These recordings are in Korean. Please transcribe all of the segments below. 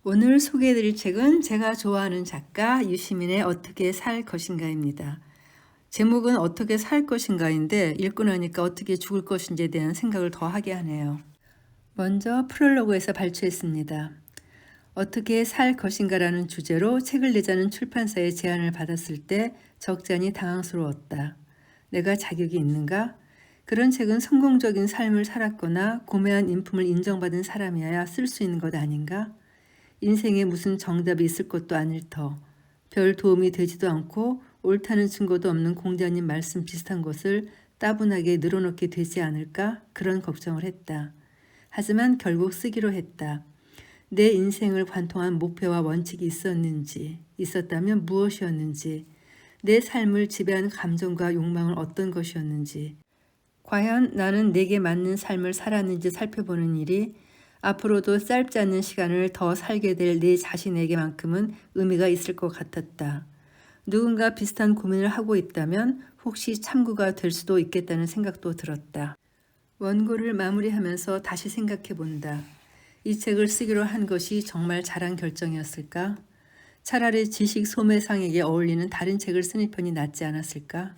오늘 소개해드릴 책은 제가 좋아하는 작가 유시민의 어떻게 살 것인가입니다. 제목은 어떻게 살 것인가인데 읽고 나니까 어떻게 죽을 것인지에 대한 생각을 더 하게 하네요. 먼저 프롤로그에서 발췌했습니다. 어떻게 살 것인가라는 주제로 책을 내자는 출판사의 제안을 받았을 때 적잖이 당황스러웠다. 내가 자격이 있는가? 그런 책은 성공적인 삶을 살았거나 고매한 인품을 인정받은 사람이어야 쓸 수 있는 것 아닌가? 인생에 무슨 정답이 있을 것도 아닐 터, 별 도움이 되지도 않고 옳다는 증거도 없는 공자님 말씀 비슷한 것을 따분하게 늘어놓게 되지 않을까? 그런 걱정을 했다. 하지만 결국 쓰기로 했다. 내 인생을 관통한 목표와 원칙이 있었는지, 있었다면 무엇이었는지, 내 삶을 지배한 감정과 욕망은 어떤 것이었는지, 과연 나는 내게 맞는 삶을 살았는지 살펴보는 일이 앞으로도 짧지 않은 시간을 더 살게 될 내 자신에게만큼은 의미가 있을 것 같았다. 누군가 비슷한 고민을 하고 있다면 혹시 참고가 될 수도 있겠다는 생각도 들었다. 원고를 마무리하면서 다시 생각해 본다. 이 책을 쓰기로 한 것이 정말 잘한 결정이었을까? 차라리 지식 소매상에게 어울리는 다른 책을 쓰는 편이 낫지 않았을까?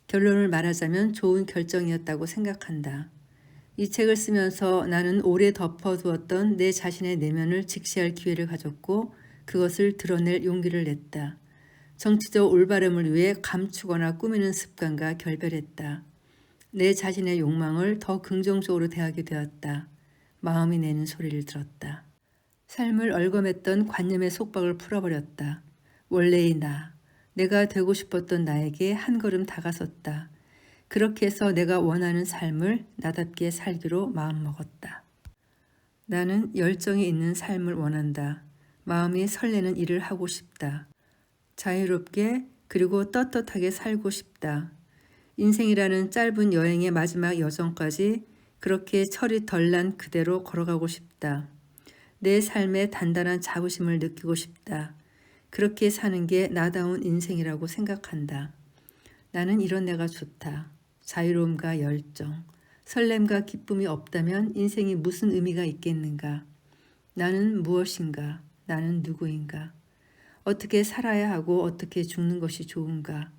결론을 말하자면 좋은 결정이었다고 생각한다. 이 책을 쓰면서 나는 오래 덮어두었던 내 자신의 내면을 직시할 기회를 가졌고 그것을 드러낼 용기를 냈다. 정치적 올바름을 위해 감추거나 꾸미는 습관과 결별했다. 내 자신의 욕망을 더 긍정적으로 대하게 되었다. 마음이 내는 소리를 들었다. 삶을 얽어맸던 관념의 속박을 풀어버렸다. 원래의 나, 내가 되고 싶었던 나에게 한 걸음 다가섰다. 그렇게 해서 내가 원하는 삶을 나답게 살기로 마음먹었다. 나는 열정이 있는 삶을 원한다. 마음이 설레는 일을 하고 싶다. 자유롭게 그리고 떳떳하게 살고 싶다. 인생이라는 짧은 여행의 마지막 여정까지 그렇게 철이 덜 난 그대로 걸어가고 싶다. 내 삶에 단단한 자부심을 느끼고 싶다. 그렇게 사는 게 나다운 인생이라고 생각한다. 나는 이런 내가 좋다. 자유로움과 열정, 설렘과 기쁨이 없다면 인생이 무슨 의미가 있겠는가? 나는 무엇인가? 나는 누구인가? 어떻게 살아야 하고 어떻게 죽는 것이 좋은가?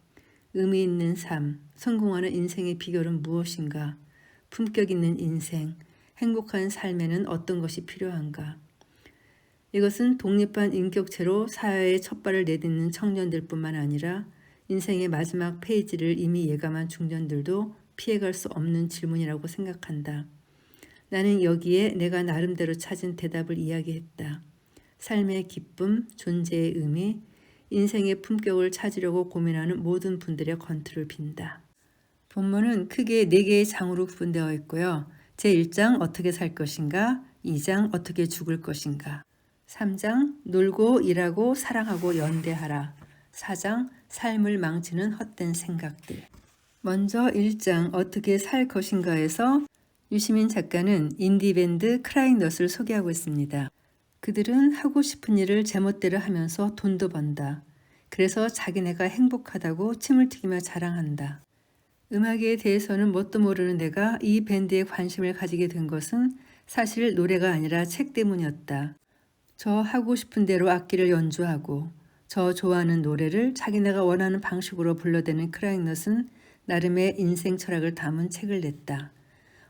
의미 있는 삶, 성공하는 인생의 비결은 무엇인가? 품격 있는 인생, 행복한 삶에는 어떤 것이 필요한가? 이것은 독립한 인격체로 사회의 첫발을 내딛는 청년들뿐만 아니라 인생의 마지막 페이지를 이미 예감한 중년들도 피해갈 수 없는 질문이라고 생각한다. 나는 여기에 내가 나름대로 찾은 대답을 이야기했다. 삶의 기쁨, 존재의 의미, 인생의 품격을 찾으려고 고민하는 모든 분들의 건투를 빈다. 본문은 크게 4개의 장으로 구분되어 있고요. 제1장 어떻게 살 것인가, 2장 어떻게 죽을 것인가, 3장 놀고 일하고 사랑하고 연대하라, 4장 삶을 망치는 헛된 생각들. 먼저 1장 어떻게 살 것인가에서 유시민 작가는 인디밴드 크라잉넛을 소개하고 있습니다. 그들은 하고 싶은 일을 제멋대로 하면서 돈도 번다. 그래서 자기네가 행복하다고 침을 튀기며 자랑한다. 음악에 대해서는 뭣도 모르는 내가 이 밴드에 관심을 가지게 된 것은 사실 노래가 아니라 책 때문이었다. 저 하고 싶은 대로 악기를 연주하고 저 좋아하는 노래를 자기네가 원하는 방식으로 불러대는 크라잉넛은 나름의 인생 철학을 담은 책을 냈다.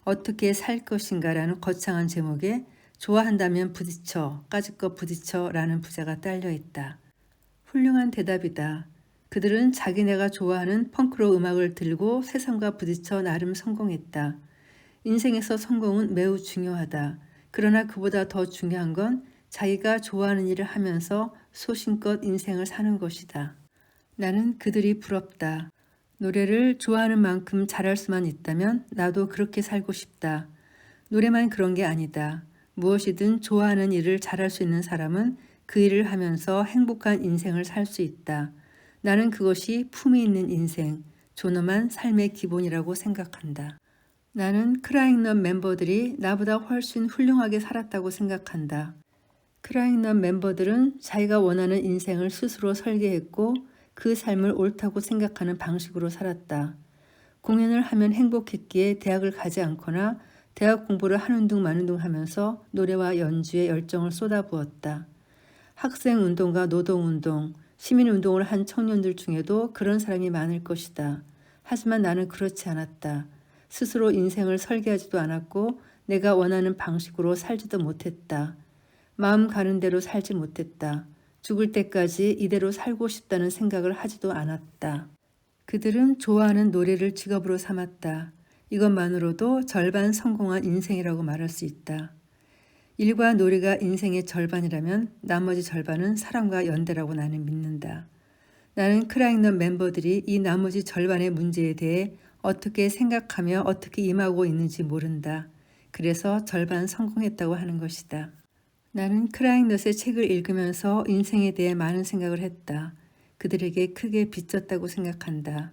어떻게 살 것인가라는 거창한 제목에 좋아한다면 부딪혀, 까짓것 부딪혀 라는 부제가 딸려 있다. 훌륭한 대답이다. 그들은 자기네가 좋아하는 펑크로 음악을 들고 세상과 부딪혀 나름 성공했다. 인생에서 성공은 매우 중요하다. 그러나 그보다 더 중요한 건 자기가 좋아하는 일을 하면서 소신껏 인생을 사는 것이다. 나는 그들이 부럽다. 노래를 좋아하는 만큼 잘할 수만 있다면 나도 그렇게 살고 싶다. 노래만 그런 게 아니다. 무엇이든 좋아하는 일을 잘할 수 있는 사람은 그 일을 하면서 행복한 인생을 살 수 있다. 나는 그것이 품위 있는 인생, 존엄한 삶의 기본이라고 생각한다. 나는 크라잉넛 멤버들이 나보다 훨씬 훌륭하게 살았다고 생각한다. 크라잉넛 멤버들은 자기가 원하는 인생을 스스로 설계했고 그 삶을 옳다고 생각하는 방식으로 살았다. 공연을 하면 행복했기에 대학을 가지 않거나 대학 공부를 하는 둥 마는 둥 하면서 노래와 연주에 열정을 쏟아부었다. 학생운동과 노동운동, 시민운동을 한 청년들 중에도 그런 사람이 많을 것이다. 하지만 나는 그렇지 않았다. 스스로 인생을 설계하지도 않았고 내가 원하는 방식으로 살지도 못했다. 마음 가는 대로 살지 못했다. 죽을 때까지 이대로 살고 싶다는 생각을 하지도 않았다. 그들은 좋아하는 노래를 직업으로 삼았다. 이것만으로도 절반 성공한 인생이라고 말할 수 있다. 일과 노래가 인생의 절반이라면 나머지 절반은 사랑과 연대라고 나는 믿는다. 나는 크라잉넛 멤버들이 이 나머지 절반의 문제에 대해 어떻게 생각하며 어떻게 임하고 있는지 모른다. 그래서 절반 성공했다고 하는 것이다. 나는 크라잉넛의 책을 읽으면서 인생에 대해 많은 생각을 했다. 그들에게 크게 빚졌다고 생각한다.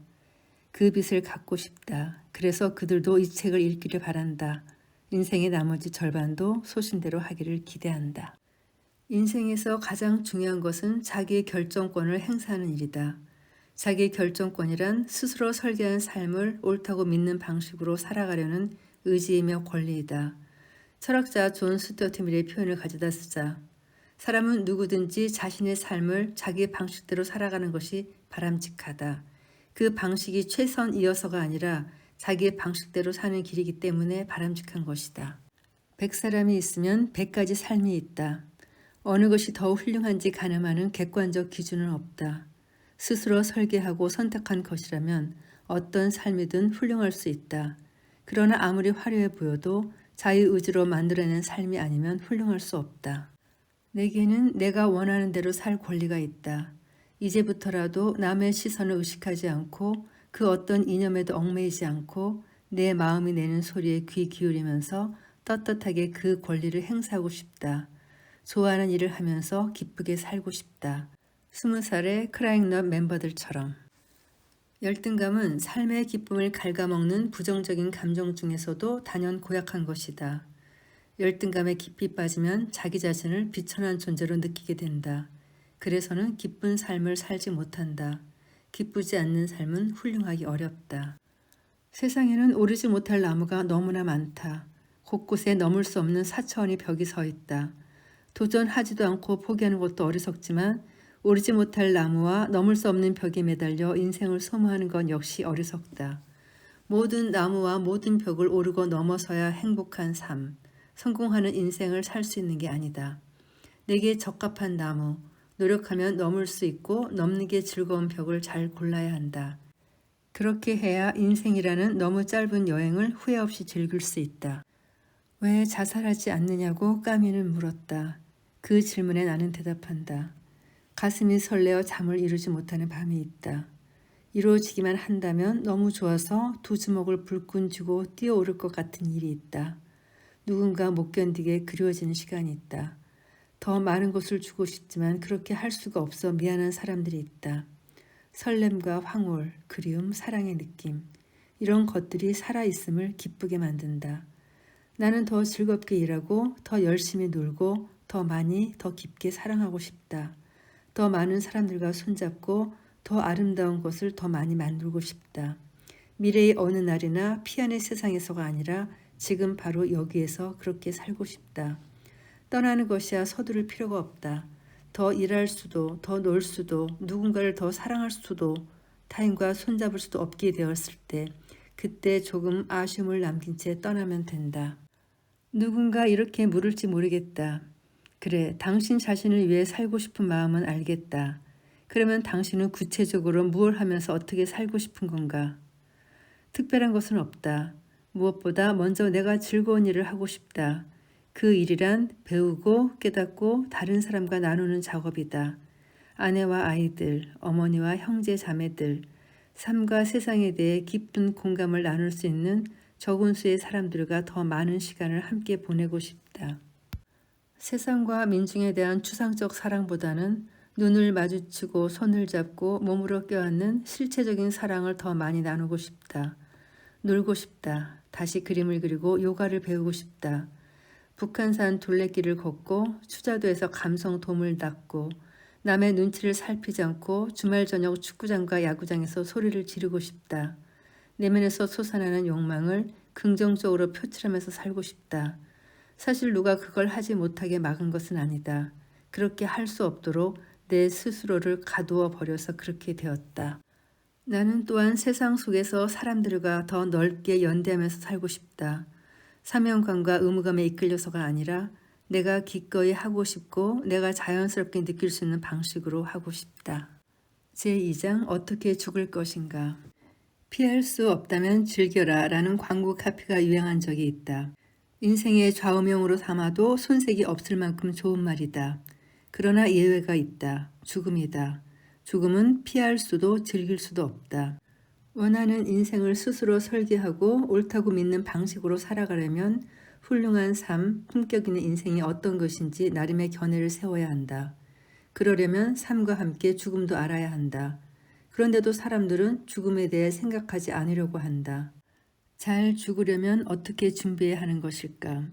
그 빚을 갚고 싶다. 그래서 그들도 이 책을 읽기를 바란다. 인생의 나머지 절반도 소신대로 하기를 기대한다. 인생에서 가장 중요한 것은 자기의 결정권을 행사하는 일이다. 자기의 결정권이란 스스로 설계한 삶을 옳다고 믿는 방식으로 살아가려는 의지이며 권리이다. 철학자 존 스튜어트 밀의 표현을 가져다 쓰자. 사람은 누구든지 자신의 삶을 자기의 방식대로 살아가는 것이 바람직하다. 그 방식이 최선이어서가 아니라 자기의 방식대로 사는 길이기 때문에 바람직한 것이다. 100사람이 있으면 100가지 삶이 있다. 어느 것이 더 훌륭한지 가늠하는 객관적 기준은 없다. 스스로 설계하고 선택한 것이라면 어떤 삶이든 훌륭할 수 있다. 그러나 아무리 화려해 보여도 자유의지로 만들어낸 삶이 아니면 훌륭할 수 없다. 내게는 내가 원하는 대로 살 권리가 있다. 이제부터라도 남의 시선을 의식하지 않고 그 어떤 이념에도 얽매이지 않고 내 마음이 내는 소리에 귀 기울이면서 떳떳하게 그 권리를 행사하고 싶다. 좋아하는 일을 하면서 기쁘게 살고 싶다. 20살의 크라잉넛 멤버들처럼. 열등감은 삶의 기쁨을 갉아먹는 부정적인 감정 중에서도 단연 고약한 것이다. 열등감에 깊이 빠지면 자기 자신을 비천한 존재로 느끼게 된다. 그래서는 기쁜 삶을 살지 못한다. 기쁘지 않는 삶은 훌륭하기 어렵다. 세상에는 오르지 못할 나무가 너무나 많다. 곳곳에 넘을 수 없는 사차원의 벽이 서 있다. 도전하지도 않고 포기하는 것도 어리석지만 오르지 못할 나무와 넘을 수 없는 벽에 매달려 인생을 소모하는 건 역시 어리석다. 모든 나무와 모든 벽을 오르고 넘어서야 행복한 삶, 성공하는 인생을 살 수 있는 게 아니다. 내게 적합한 나무, 노력하면 넘을 수 있고 넘는 게 즐거운 벽을 잘 골라야 한다. 그렇게 해야 인생이라는 너무 짧은 여행을 후회 없이 즐길 수 있다. 왜 자살하지 않느냐고 까미는 물었다. 그 질문에 나는 대답한다. 가슴이 설레어 잠을 이루지 못하는 밤이 있다. 이루어지기만 한다면 너무 좋아서 두 주먹을 불끈 쥐고 뛰어오를 것 같은 일이 있다. 누군가 못 견디게 그리워지는 시간이 있다. 더 많은 것을 주고 싶지만 그렇게 할 수가 없어 미안한 사람들이 있다. 설렘과 황홀, 그리움, 사랑의 느낌, 이런 것들이 살아있음을 기쁘게 만든다. 나는 더 즐겁게 일하고 더 열심히 놀고 더 많이 더 깊게 사랑하고 싶다. 더 많은 사람들과 손잡고 더 아름다운 것을 더 많이 만들고 싶다. 미래의 어느 날이나 피안의 세상에서가 아니라 지금 바로 여기에서 그렇게 살고 싶다. 떠나는 것이야 서두를 필요가 없다. 더 일할 수도, 더 놀 수도, 누군가를 더 사랑할 수도, 타인과 손잡을 수도 없게 되었을 때, 그때 조금 아쉬움을 남긴 채 떠나면 된다. 누군가 이렇게 물을지 모르겠다. 그래, 당신 자신을 위해 살고 싶은 마음은 알겠다. 그러면 당신은 구체적으로 무엇을 하면서 어떻게 살고 싶은 건가? 특별한 것은 없다. 무엇보다 먼저 내가 즐거운 일을 하고 싶다. 그 일이란 배우고 깨닫고 다른 사람과 나누는 작업이다. 아내와 아이들, 어머니와 형제 자매들, 삶과 세상에 대해 깊은 공감을 나눌 수 있는 적은 수의 사람들과 더 많은 시간을 함께 보내고 싶다. 세상과 민중에 대한 추상적 사랑보다는 눈을 마주치고 손을 잡고 몸으로 껴안는 실체적인 사랑을 더 많이 나누고 싶다. 놀고 싶다. 다시 그림을 그리고 요가를 배우고 싶다. 북한산 둘레길을 걷고 추자도에서 감성 돔을 닦고 남의 눈치를 살피지 않고 주말 저녁 축구장과 야구장에서 소리를 지르고 싶다. 내면에서 솟아나는 욕망을 긍정적으로 표출하면서 살고 싶다. 사실 누가 그걸 하지 못하게 막은 것은 아니다. 그렇게 할 수 없도록 내 스스로를 가두어 버려서 그렇게 되었다. 나는 또한 세상 속에서 사람들과 더 넓게 연대하면서 살고 싶다. 사명감과 의무감에 이끌려서가 아니라 내가 기꺼이 하고 싶고 내가 자연스럽게 느낄 수 있는 방식으로 하고 싶다. 제2장 어떻게 죽을 것인가. 피할 수 없다면 즐겨라 라는 광고 카피가 유행한 적이 있다. 인생의 좌우명으로 삼아도 손색이 없을 만큼 좋은 말이다. 그러나 예외가 있다. 죽음이다. 죽음은 피할 수도 즐길 수도 없다. 원하는 인생을 스스로 설계하고 옳다고 믿는 방식으로 살아가려면 훌륭한 삶, 품격 있는 인생이 어떤 것인지 나름의 견해를 세워야 한다. 그러려면 삶과 함께 죽음도 알아야 한다. 그런데도 사람들은 죽음에 대해 생각하지 않으려고 한다. 잘 죽으려면 어떻게 준비해야 하는 것일까?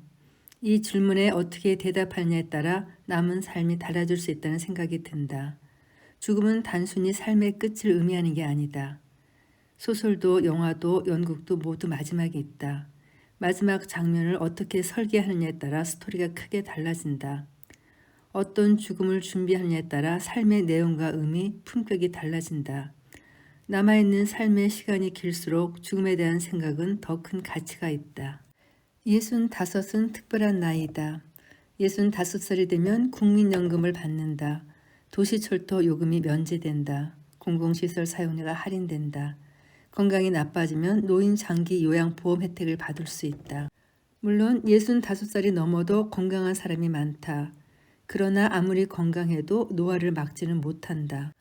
이 질문에 어떻게 대답하느냐에 따라 남은 삶이 달라질 수 있다는 생각이 든다. 죽음은 단순히 삶의 끝을 의미하는 게 아니다. 소설도 영화도 연극도 모두 마지막이 있다. 마지막 장면을 어떻게 설계하느냐에 따라 스토리가 크게 달라진다. 어떤 죽음을 준비하느냐에 따라 삶의 내용과 의미, 품격이 달라진다. 남아있는 삶의 시간이 길수록 죽음에 대한 생각은 더 큰 가치가 있다. 65은 특별한 나이다. 65살이 되면 국민연금을 받는다. 도시철도 요금이 면제된다. 공공시설 사용료가 할인된다. 건강이 나빠지면 노인 장기 요양보험 혜택을 받을 수 있다. 물론 65살이 넘어도 건강한 사람이 많다. 그러나 아무리 건강해도 노화를 막지는 못한다.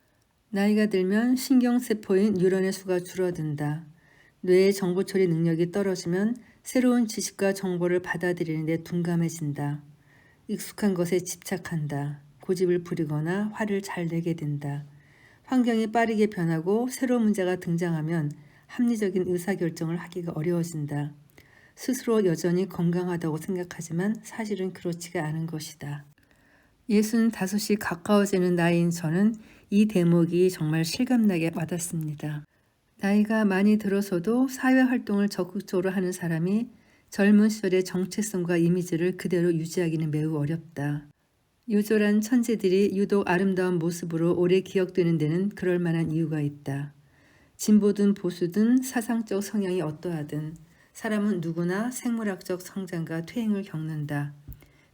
나이가 들면 신경세포인 뉴런의 수가 줄어든다. 뇌의 정보 처리 능력이 떨어지면 새로운 지식과 정보를 받아들이는 데 둔감해진다. 익숙한 것에 집착한다. 고집을 부리거나 화를 잘 내게 된다. 환경이 빠르게 변하고 새로운 문제가 등장하면 합리적인 의사결정을 하기가 어려워진다. 스스로 여전히 건강하다고 생각하지만 사실은 그렇지가 않은 것이다. 65이 가까워지는 나이인 저는 이 대목이 정말 실감나게 와닿습니다. 나이가 많이 들어서도 사회활동을 적극적으로 하는 사람이 젊은 시절의 정체성과 이미지를 그대로 유지하기는 매우 어렵다. 요절한 천재들이 유독 아름다운 모습으로 오래 기억되는 데는 그럴 만한 이유가 있다. 진보든 보수든 사상적 성향이 어떠하든 사람은 누구나 생물학적 성장과 퇴행을 겪는다.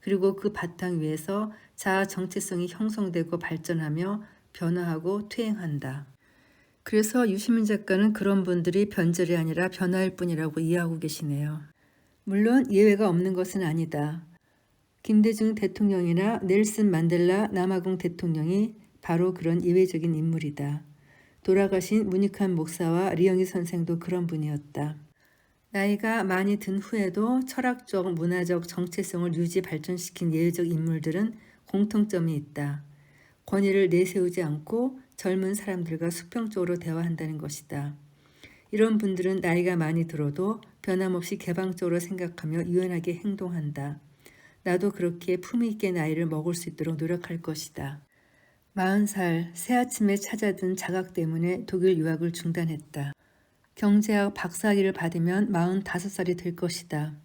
그리고 그 바탕 위에서 자아 정체성이 형성되고 발전하며 변화하고 퇴행한다. 그래서 유시민 작가는 그런 분들이 변절이 아니라 변화일 뿐이라고 이해하고 계시네요. 물론 예외가 없는 것은 아니다. 김대중 대통령이나 넬슨 만델라 남아공 대통령이 바로 그런 예외적인 인물이다. 돌아가신 문익환 목사와 리영희 선생도 그런 분이었다. 나이가 많이 든 후에도 철학적, 문화적 정체성을 유지 발전시킨 예외적 인물들은 공통점이 있다. 권위를 내세우지 않고 젊은 사람들과 수평적으로 대화한다는 것이다. 이런 분들은 나이가 많이 들어도 변함없이 개방적으로 생각하며 유연하게 행동한다. 나도 그렇게 품위 있게 나이를 먹을 수 있도록 노력할 것이다. 40살 새아침에 찾아든 자각 때문에 독일 유학을 중단했다. 경제학 박사학위를 받으면 45살이 될 것이다.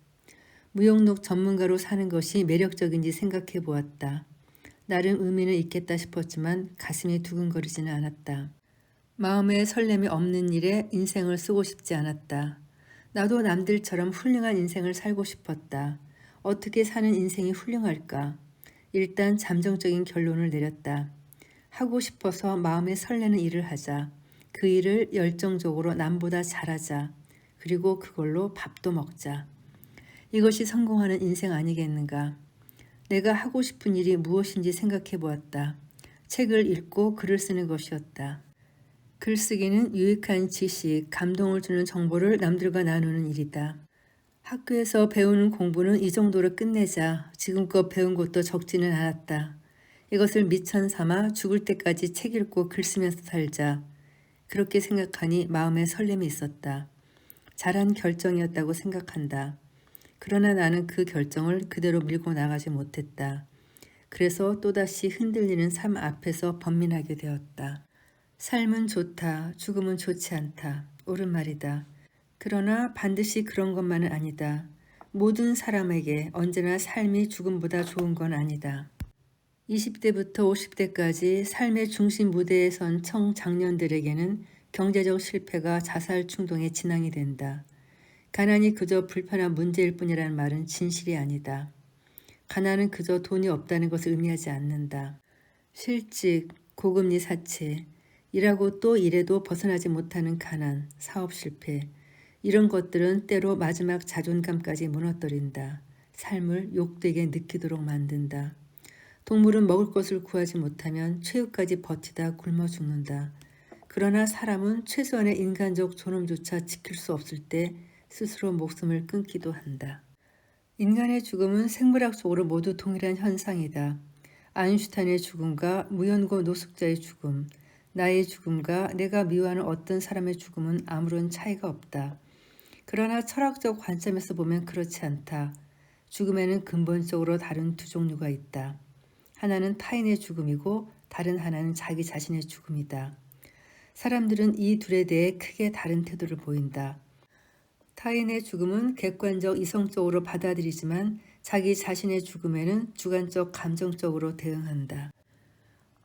무용록 전문가로 사는 것이 매력적인지 생각해 보았다. 나름 의미는 있겠다 싶었지만 가슴이 두근거리지는 않았다. 마음에 설렘이 없는 일에 인생을 쓰고 싶지 않았다. 나도 남들처럼 훌륭한 인생을 살고 싶었다. 어떻게 사는 인생이 훌륭할까? 일단 잠정적인 결론을 내렸다. 하고 싶어서 마음에 설레는 일을 하자. 그 일을 열정적으로 남보다 잘하자. 그리고 그걸로 밥도 먹자. 이것이 성공하는 인생 아니겠는가? 내가 하고 싶은 일이 무엇인지 생각해 보았다. 책을 읽고 글을 쓰는 것이었다. 글쓰기는 유익한 지식, 감동을 주는 정보를 남들과 나누는 일이다. 학교에서 배우는 공부는 이 정도로 끝내자. 지금껏 배운 것도 적지는 않았다. 이것을 미천 삼아 죽을 때까지 책 읽고 글 쓰면서 살자. 그렇게 생각하니 마음에 설렘이 있었다. 잘한 결정이었다고 생각한다. 그러나 나는 그 결정을 그대로 밀고 나가지 못했다. 그래서 또다시 흔들리는 삶 앞에서 번민하게 되었다. 삶은 좋다. 죽음은 좋지 않다. 옳은 말이다. 그러나 반드시 그런 것만은 아니다. 모든 사람에게 언제나 삶이 죽음보다 좋은 건 아니다. 20대부터 50대까지 삶의 중심 무대에 선 청장년들에게는 경제적 실패가 자살 충동의 진앙이 된다. 가난이 그저 불편한 문제일 뿐이라는 말은 진실이 아니다. 가난은 그저 돈이 없다는 것을 의미하지 않는다. 실직, 고금리 사채, 일하고 또 일해도 벗어나지 못하는 가난, 사업 실패, 이런 것들은 때로 마지막 자존감까지 무너뜨린다. 삶을 욕되게 느끼도록 만든다. 동물은 먹을 것을 구하지 못하면 최후까지 버티다 굶어 죽는다. 그러나 사람은 최소한의 인간적 존엄조차 지킬 수 없을 때 스스로 목숨을 끊기도 한다. 인간의 죽음은 생물학적으로 모두 동일한 현상이다. 아인슈타인의 죽음과 무연고 노숙자의 죽음, 나의 죽음과 내가 미워하는 어떤 사람의 죽음은 아무런 차이가 없다. 그러나 철학적 관점에서 보면 그렇지 않다. 죽음에는 근본적으로 다른 두 종류가 있다. 하나는 타인의 죽음이고 다른 하나는 자기 자신의 죽음이다. 사람들은 이 둘에 대해 크게 다른 태도를 보인다. 타인의 죽음은 객관적 이성적으로 받아들이지만 자기 자신의 죽음에는 주관적 감정적으로 대응한다.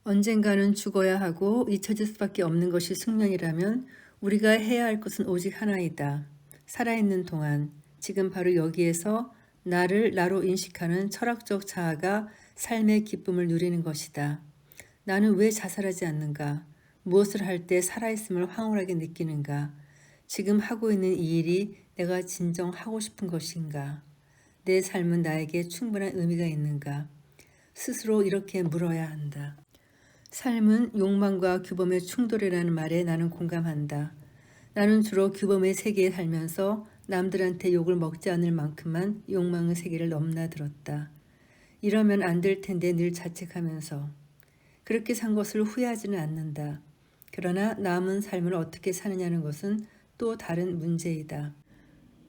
언젠가는 죽어야 하고 잊혀질 수밖에 없는 것이 숙명이라면 우리가 해야 할 것은 오직 하나이다. 살아있는 동안 지금 바로 여기에서 나를 나로 인식하는 철학적 자아가 삶의 기쁨을 누리는 것이다. 나는 왜 자살하지 않는가? 무엇을 할 때 살아있음을 황홀하게 느끼는가? 지금 하고 있는 이 일이 내가 진정 하고 싶은 것인가? 내 삶은 나에게 충분한 의미가 있는가? 스스로 이렇게 물어야 한다. 삶은 욕망과 규범의 충돌이라는 말에 나는 공감한다. 나는 주로 규범의 세계에 살면서 남들한테 욕을 먹지 않을 만큼만 욕망의 세계를 넘나들었다. 이러면 안 될 텐데 늘 자책하면서 그렇게 산 것을 후회하지는 않는다. 그러나 남은 삶을 어떻게 사느냐는 것은 또 다른 문제이다.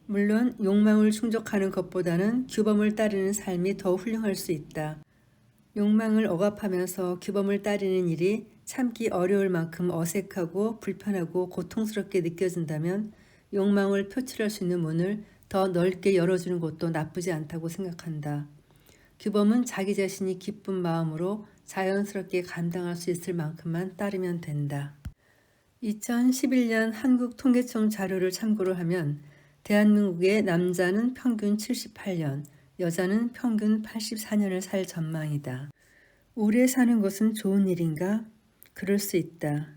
물론 욕망을 충족하는 것보다는 규범을 따르는 삶이 더 훌륭할 수 있다. 욕망을 억압하면서 규범을 따르는 일이 참기 어려울 만큼 어색하고 불편하고 고통스럽게 느껴진다면 욕망을 표출할 수 있는 문을 더 넓게 열어주는 것도 나쁘지 않다고 생각한다. 규범은 자기 자신이 기쁜 마음으로 자연스럽게 감당할 수 있을 만큼만 따르면 된다. 2011년 한국통계청 자료를 참고로 하면 대한민국의 남자는 평균 78년, 여자는 평균 84년을 살 전망이다. 오래 사는 것은 좋은 일인가? 그럴 수 있다.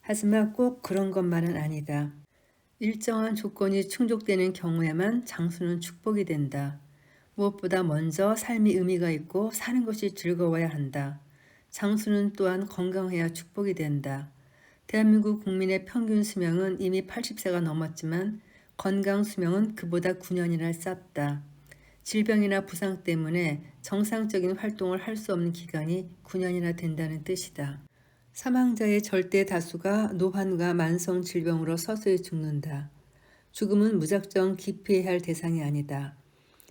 하지만 꼭 그런 것만은 아니다. 일정한 조건이 충족되는 경우에만 장수는 축복이 된다. 무엇보다 먼저 삶이 의미가 있고 사는 것이 즐거워야 한다. 장수는 또한 건강해야 축복이 된다. 대한민국 국민의 평균 수명은 이미 80세가 넘었지만 건강 수명은 그보다 9년이나 짧다. 질병이나 부상 때문에 정상적인 활동을 할 수 없는 기간이 9년이나 된다는 뜻이다. 사망자의 절대 다수가 노환과 만성 질병으로 서서히 죽는다. 죽음은 무작정 기피해야 할 대상이 아니다.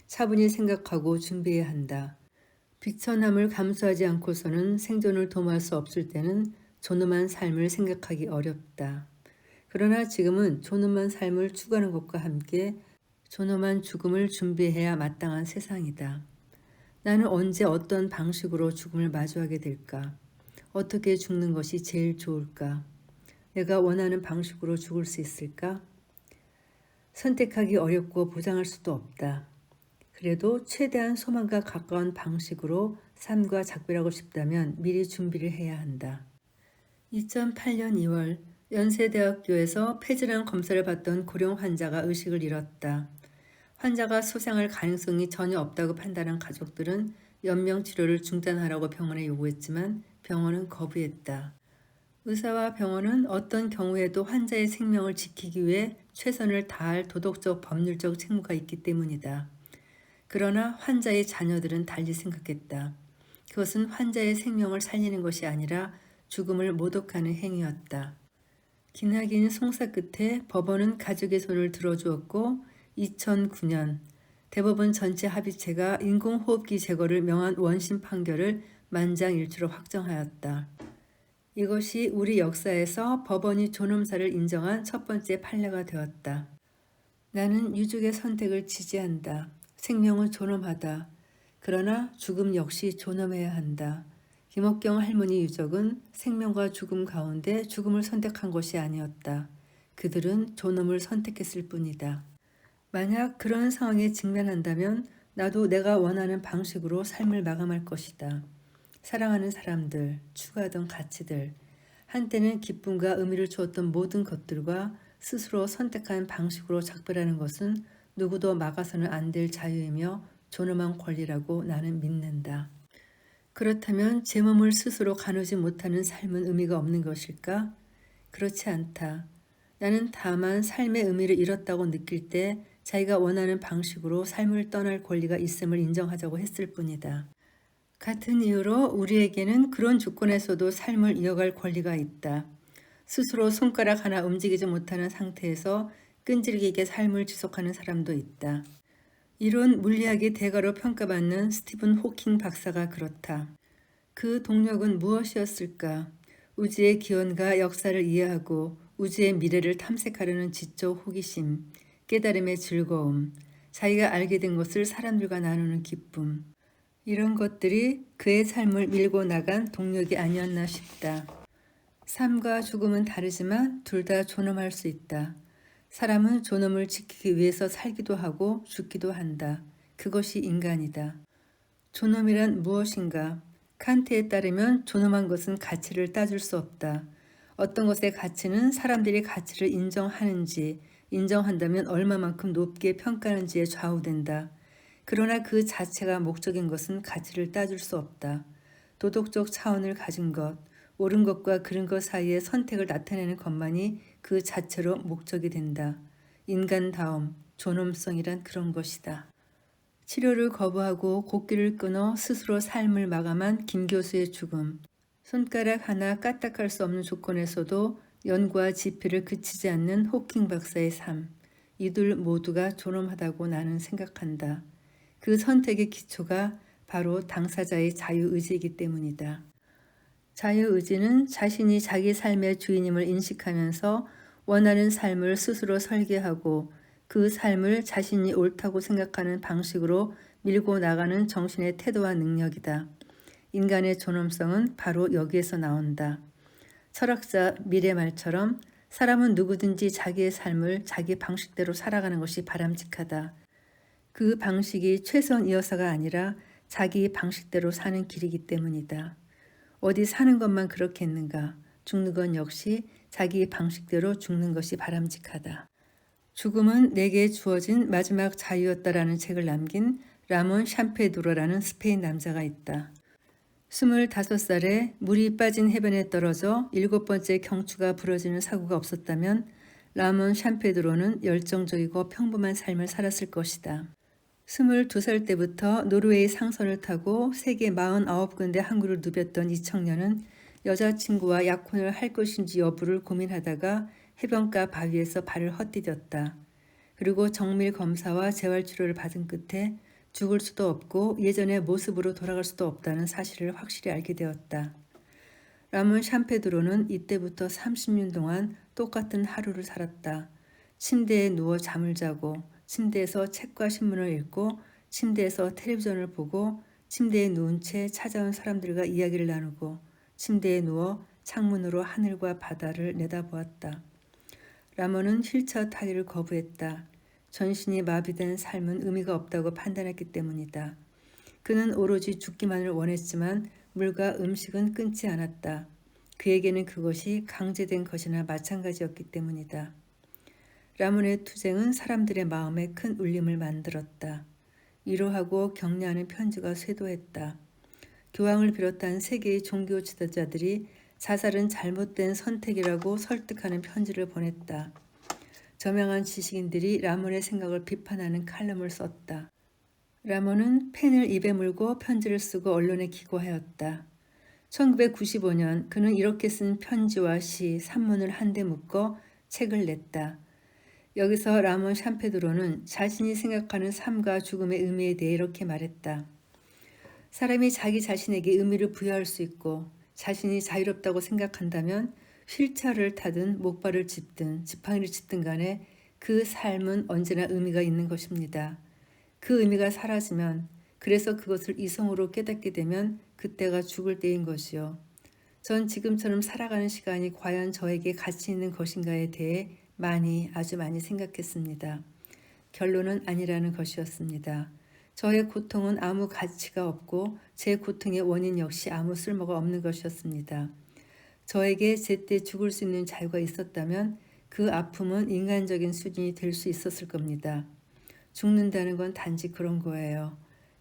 차분히 생각하고 준비해야 한다. 비천함을 감수하지 않고서는 생존을 도모할 수 없을 때는 존엄한 삶을 생각하기 어렵다. 그러나 지금은 존엄한 삶을 추구하는 것과 함께 존엄한 죽음을 준비해야 마땅한 세상이다. 나는 언제 어떤 방식으로 죽음을 마주하게 될까? 어떻게 죽는 것이 제일 좋을까? 내가 원하는 방식으로 죽을 수 있을까? 선택하기 어렵고 보장할 수도 없다. 그래도 최대한 소망과 가까운 방식으로 삶과 작별하고 싶다면 미리 준비를 해야 한다. 2008년 2월 연세대학교에서 폐질환 검사를 받던 고령 환자가 의식을 잃었다. 환자가 소생할 가능성이 전혀 없다고 판단한 가족들은 연명 치료를 중단하라고 병원에 요구했지만 병원은 거부했다. 의사와 병원은 어떤 경우에도 환자의 생명을 지키기 위해 최선을 다할 도덕적 법률적 책무가 있기 때문이다. 그러나 환자의 자녀들은 달리 생각했다. 그것은 환자의 생명을 살리는 것이 아니라 죽음을 모독하는 행위였다. 기나긴 송사 끝에 법원은 가족의 손을 들어주었고 2009년 대법원 전체 합의체가 인공호흡기 제거를 명한 원심 판결을 만장일치로 확정하였다. 이것이 우리 역사에서 법원이 존엄사를 인정한 첫 번째 판례가 되었다. 나는 유족의 선택을 지지한다. 생명은 존엄하다. 그러나 죽음 역시 존엄해야 한다. 김옥경 할머니 유족은 생명과 죽음 가운데 죽음을 선택한 것이 아니었다. 그들은 존엄을 선택했을 뿐이다. 만약 그런 상황에 직면한다면 나도 내가 원하는 방식으로 삶을 마감할 것이다. 사랑하는 사람들, 추구하던 가치들, 한때는 기쁨과 의미를 주었던 모든 것들과 스스로 선택한 방식으로 작별하는 것은 누구도 막아서는 안 될 자유이며 존엄한 권리라고 나는 믿는다. 그렇다면 제 몸을 스스로 가누지 못하는 삶은 의미가 없는 것일까? 그렇지 않다. 나는 다만 삶의 의미를 잃었다고 느낄 때 자기가 원하는 방식으로 삶을 떠날 권리가 있음을 인정하자고 했을 뿐이다. 같은 이유로 우리에게는 그런 조건에서도 삶을 이어갈 권리가 있다. 스스로 손가락 하나 움직이지 못하는 상태에서 끈질기게 삶을 지속하는 사람도 있다. 이론 물리학의 대가로 평가받는 스티븐 호킹 박사가 그렇다. 그 동력은 무엇이었을까? 우주의 기원과 역사를 이해하고 우주의 미래를 탐색하려는 지적 호기심, 깨달음의 즐거움, 자기가 알게 된 것을 사람들과 나누는 기쁨. 이런 것들이 그의 삶을 밀고 나간 동력이 아니었나 싶다. 삶과 죽음은 다르지만 둘 다 존엄할 수 있다. 사람은 존엄을 지키기 위해서 살기도 하고 죽기도 한다. 그것이 인간이다. 존엄이란 무엇인가? 칸트에 따르면 존엄한 것은 가치를 따질 수 없다. 어떤 것의 가치는 사람들이 가치를 인정하는지, 인정한다면 얼마만큼 높게 평가하는지에 좌우된다. 그러나 그 자체가 목적인 것은 가치를 따질 수 없다. 도덕적 차원을 가진 것, 옳은 것과 그른 것 사이의 선택을 나타내는 것만이 그 자체로 목적이 된다. 인간다움, 존엄성이란 그런 것이다. 치료를 거부하고 곡기를 끊어 스스로 삶을 마감한 김 교수의 죽음. 손가락 하나 까딱할 수 없는 조건에서도 연구와 지필을 그치지 않는 호킹 박사의 삶. 이들 모두가 존엄하다고 나는 생각한다. 그 선택의 기초가 바로 당사자의 자유의지이기 때문이다. 자유의지는 자신이 자기 삶의 주인임을 인식하면서 원하는 삶을 스스로 설계하고 그 삶을 자신이 옳다고 생각하는 방식으로 밀고 나가는 정신의 태도와 능력이다. 인간의 존엄성은 바로 여기에서 나온다. 철학자 미레말처럼 사람은 누구든지 자기의 삶을 자기 방식대로 살아가는 것이 바람직하다. 그 방식이 최선이어서가 아니라 자기 방식대로 사는 길이기 때문이다. 어디 사는 것만 그렇겠는가? 죽는 건 역시 자기 방식대로 죽는 것이 바람직하다. 죽음은 내게 주어진 마지막 자유였다라는 책을 남긴 라몬 샴페두로라는 스페인 남자가 있다. 25살에 물이 빠진 해변에 떨어져 7번째 경추가 부러지는 사고가 없었다면 라몬 샴페두로는 열정적이고 평범한 삶을 살았을 것이다. 22살 때부터 노르웨이 상선을 타고 세계 49군데 항구를 누볐던 이 청년은 여자친구와 약혼을 할 것인지 여부를 고민하다가 해변가 바위에서 발을 헛디뎠다. 그리고 정밀 검사와 재활치료를 받은 끝에 죽을 수도 없고 예전의 모습으로 돌아갈 수도 없다는 사실을 확실히 알게 되었다. 라몬 샴페드로는 이때부터 30년 동안 똑같은 하루를 살았다. 침대에 누워 잠을 자고 침대에서 책과 신문을 읽고 침대에서 텔레비전을 보고 침대에 누운 채 찾아온 사람들과 이야기를 나누고 침대에 누워 창문으로 하늘과 바다를 내다보았다. 라몬은 휠체어 타기를 거부했다. 전신이 마비된 삶은 의미가 없다고 판단했기 때문이다. 그는 오로지 죽기만을 원했지만 물과 음식은 끊지 않았다. 그에게는 그것이 강제된 것이나 마찬가지였기 때문이다. 라몬의 투쟁은 사람들의 마음에 큰 울림을 만들었다. 위로하고 격려하는 편지가 쇄도했다. 교황을 비롯한 세계의 종교 지도자들이 자살은 잘못된 선택이라고 설득하는 편지를 보냈다. 저명한 지식인들이 라몬의 생각을 비판하는 칼럼을 썼다. 라몬은 펜을 입에 물고 편지를 쓰고 언론에 기고하였다. 1995년 그는 이렇게 쓴 편지와 시, 산문을 한데 묶어 책을 냈다. 여기서 라몬 샴페드로는 자신이 생각하는 삶과 죽음의 의미에 대해 이렇게 말했다. 사람이 자기 자신에게 의미를 부여할 수 있고 자신이 자유롭다고 생각한다면 휠체어를 타든 목발을 짚든 지팡이를 짚든 간에 그 삶은 언제나 의미가 있는 것입니다. 그 의미가 사라지면, 그래서 그것을 이성으로 깨닫게 되면 그때가 죽을 때인 것이요. 전 지금처럼 살아가는 시간이 과연 저에게 가치 있는 것인가에 대해 아주 많이 생각했습니다. 결론은 아니라는 것이었습니다. 저의 고통은 아무 가치가 없고 제 고통의 원인 역시 아무 쓸모가 없는 것이었습니다. 저에게 제때 죽을 수 있는 자유가 있었다면 그 아픔은 인간적인 수준이 될 수 있었을 겁니다. 죽는다는 건 단지 그런 거예요.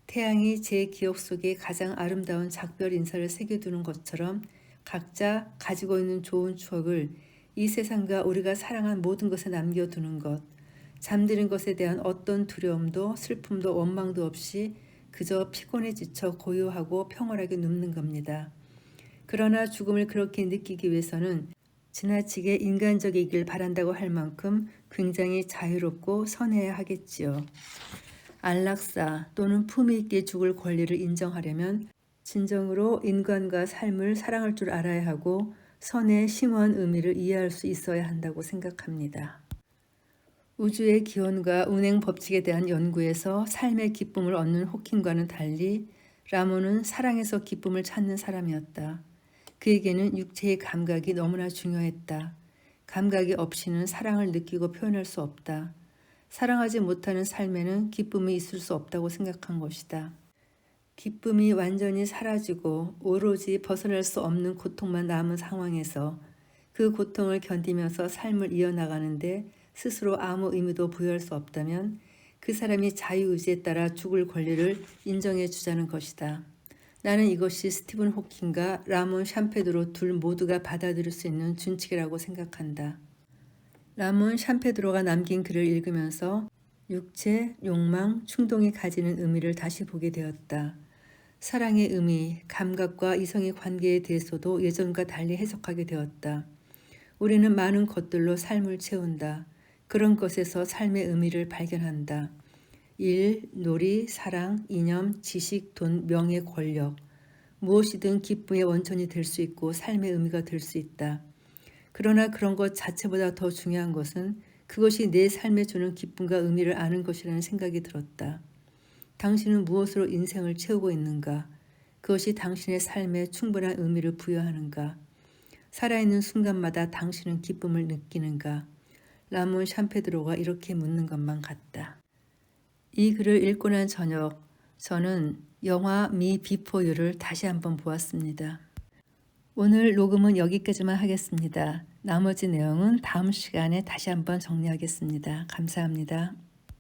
태양이 제 기억 속에 가장 아름다운 작별 인사를 새겨두는 것처럼 각자 가지고 있는 좋은 추억을 이 세상과 우리가 사랑한 모든 것에 남겨두는 것, 잠드는 것에 대한 어떤 두려움도 슬픔도 원망도 없이 그저 피곤에 지쳐 고요하고 평온하게 눕는 겁니다. 그러나 죽음을 그렇게 느끼기 위해서는 지나치게 인간적이길 바란다고 할 만큼 굉장히 자유롭고 선해야 하겠지요. 안락사 또는 품위 있게 죽을 권리를 인정하려면 진정으로 인간과 삶을 사랑할 줄 알아야 하고 선의 심오한 의미를 이해할 수 있어야 한다고 생각합니다. 우주의 기원과 운행 법칙에 대한 연구에서 삶의 기쁨을 얻는 호킹과는 달리 라몬은 사랑에서 기쁨을 찾는 사람이었다. 그에게는 육체의 감각이 너무나 중요했다. 감각이 없이는 사랑을 느끼고 표현할 수 없다. 사랑하지 못하는 삶에는 기쁨이 있을 수 없다고 생각한 것이다. 기쁨이 완전히 사라지고 오로지 벗어날 수 없는 고통만 남은 상황에서 그 고통을 견디면서 삶을 이어나가는데 스스로 아무 의미도 부여할 수 없다면 그 사람이 자유의지에 따라 죽을 권리를 인정해 주자는 것이다. 나는 이것이 스티븐 호킹과 라몬 샴페드로 둘 모두가 받아들일 수 있는 준칙이라고 생각한다. 라몬 샴페드로가 남긴 글을 읽으면서 육체, 욕망, 충동이 가지는 의미를 다시 보게 되었다. 사랑의 의미, 감각과 이성의 관계에 대해서도 예전과 달리 해석하게 되었다. 우리는 많은 것들로 삶을 채운다. 그런 것에서 삶의 의미를 발견한다. 일, 놀이, 사랑, 이념, 지식, 돈, 명예, 권력. 무엇이든 기쁨의 원천이 될 수 있고 삶의 의미가 될 수 있다. 그러나 그런 것 자체보다 더 중요한 것은 그것이 내 삶에 주는 기쁨과 의미를 아는 것이라는 생각이 들었다. 당신은 무엇으로 인생을 채우고 있는가? 그것이 당신의 삶에 충분한 의미를 부여하는가? 살아있는 순간마다 당신은 기쁨을 느끼는가? 라몬 샴페드로가 이렇게 묻는 것만 같다. 이 글을 읽고 난 저녁, 저는 영화 미 비포 유를 다시 한번 보았습니다. 오늘 녹음은 여기까지만 하겠습니다. 나머지 내용은 다음 시간에 다시 한번 정리하겠습니다. 감사합니다.